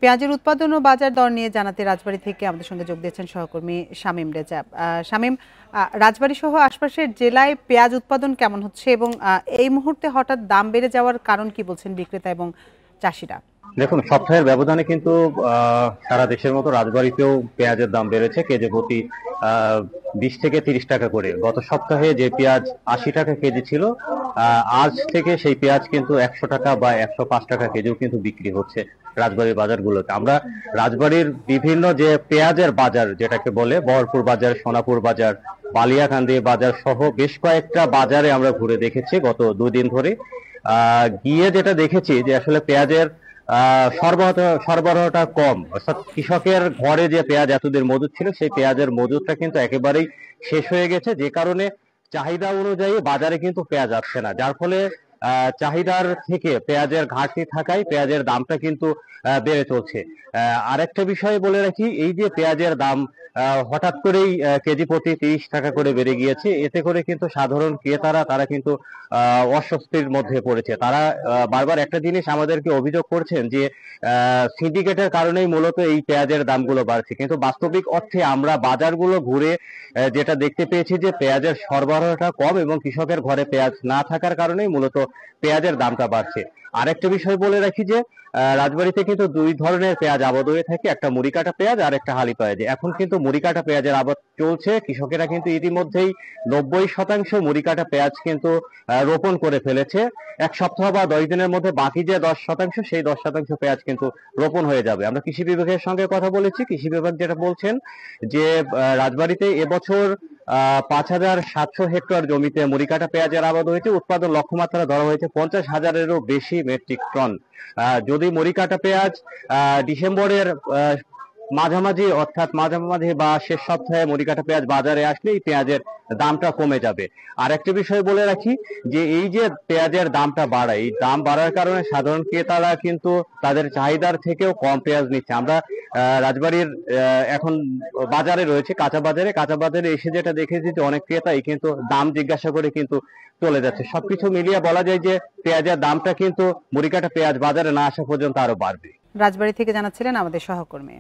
পেঁয়াজের উৎপাদন ও বাজার দর নিয়ে জানাতে রাজবাড়ী থেকে আমাদের সঙ্গে যোগ দিয়েছেন সহকর্মী শামীম রেজা। শামীম, রাজবাড়ী সহ আশপাশের জেলায় পেঁয়াজ উৎপাদন কেমন হচ্ছে এবং এই মুহূর্তে হঠাৎ দাম বেড়ে যাওয়ার কারণ কি বলছেন বিক্রেতা এবং চাষিরা? দেখুন, সপ্তাহের ব্যবধানে কিন্তু সারা দেশের মতো রাজবাড়ীতেও পেঁয়াজের দাম বেড়েছে কেজি প্রতি 20 থেকে 30 টাকা করে। গত সপ্তাহে যে পেঁয়াজ 80 টাকা কেজি ছিল, আজ থেকে সেই পেঁয়াজ কিন্তু 100 টাকা বা 105 টাকা কেজিও কিন্তু বিক্রি হচ্ছে রাজবাড়ির বাজারগুলোতে। আমরা রাজবাড়ির বিভিন্ন যে পেঁয়াজের বাজার যেটাকে বলে বহরপুর বাজার, সোনাপুর বাজার, বালিয়াকান্দি বাজার সহ বেশ কয়েকটা বাজারে আমরা ঘুরে দেখেছি গত 2 দিন ধরে। গিয়ে যেটা দেখেছি যে আসলে পেঁয়াজের সরবরাহটা কম, অর্থাৎ কৃষকের ঘরে যে পেঁয়াজ এতদিন মজুদ ছিল সেই পেঁয়াজের মজুদটা কিন্তু একেবারেই শেষ হয়ে গেছে, যে কারণে চাহিদা অনুযায়ী বাজারে কিন্তু পেঁয়াজ আসছে না, যার ফলে চাহিদার থেকে পেঁয়াজের ঘাটতি থাকায় পেঁয়াজের দামটা কিন্তু বেড়ে চলছে। আরেকটা বিষয় বলে রাখি, এই যে পেঁয়াজের দাম হঠাৎ করেই কেজি প্রতি 30 টাকা করে বেড়ে গিয়েছে, এতে করে কিন্তু সাধারণ ক্রেতারা তারা কিন্তু অস্বস্তির মধ্যে পড়েছে। তারা বারবার একটা জিনিস আমাদেরকে অভিযোগ করছেন যে সিন্ডিকেটের কারণেই মূলত এই পেঁয়াজের দামগুলো বাড়ছে, কিন্তু বাস্তবিক অর্থে আমরা বাজারগুলো ঘুরে যেটা দেখতে পেয়েছি যে পেঁয়াজের সরবরাহটা কম এবং কৃষকের ঘরে পেঁয়াজ না থাকার কারণেই মূলত পেঁয়াজের দামটা বাড়ছে। আরেকটা বিষয় বলে রাখি যে রাজবাড়ীতে কিন্তু 2 ধরনের পেঁয়াজ আবাদ হয়ে থাকে, একটা মুড়িকাটা পেঁয়াজ আর একটা হালি পেঁয়াজ। এখন কিন্তু মুড়িকাটা পেঁয়াজের আবাদ চলছে, কৃষকেরা কিন্তু ইতিমধ্যেই 90% মুড়িকাটা পেঁয়াজ কিন্তু রোপণ করে ফেলেছে। 1 সপ্তাহ বা 10 দিনের মধ্যে বাকি যে 10% সেই 10% পেঁয়াজ কিন্তু রোপণ হয়ে যাবে। আমরা কৃষি বিভাগের সঙ্গে কথা বলেছি, কৃষি বিভাগ যেটা বলছেন যে রাজবাড়ীতে এবছর 5,700 হেক্টর জমিতে মুড়িকাটা পেঁয়াজের আবাদ হয়েছে, উৎপাদন লক্ষ্যমাত্রা ধরা হয়েছে 50,000-এরও বেশি মেট্রিক টন। যদি মুড়িকাটা পেঁয়াজ ডিসেম্বরের মাঝামাঝি অর্থাৎ মাঝামাঝি বা শেষ সপ্তাহে মুড়িকাটা পেঁয়াজ বাজারে আসলে এই পেঁয়াজের দামটা কমে যাবে। আর একটা বিষয় বলে রাখি যে এই যে পেঁয়াজের দামটা বাড়ায়, এই দাম বাড়ার কারণে সাধারণ ক্রেতারা কিন্তু তাদের চাহিদার থেকেও কম পেঁয়াজ নিচ্ছে। আমরা রাজবাড়ির এখন বাজারে রয়েছে কাঁচা বাজারে এসে যেটা দেখেছি যে অনেক ক্রেতাই কিন্তু দাম জিজ্ঞাসা করে কিন্তু চলে যাচ্ছে। সবকিছু মিলিয়ে বলা যায় যে পেঁয়াজের দামটা কিন্তু মুড়িকাটা পেঁয়াজ বাজারে না আসা পর্যন্ত আরো বাড়বে। রাজবাড়ী থেকে জানাচ্ছিলেন আমাদের সহকর্মী।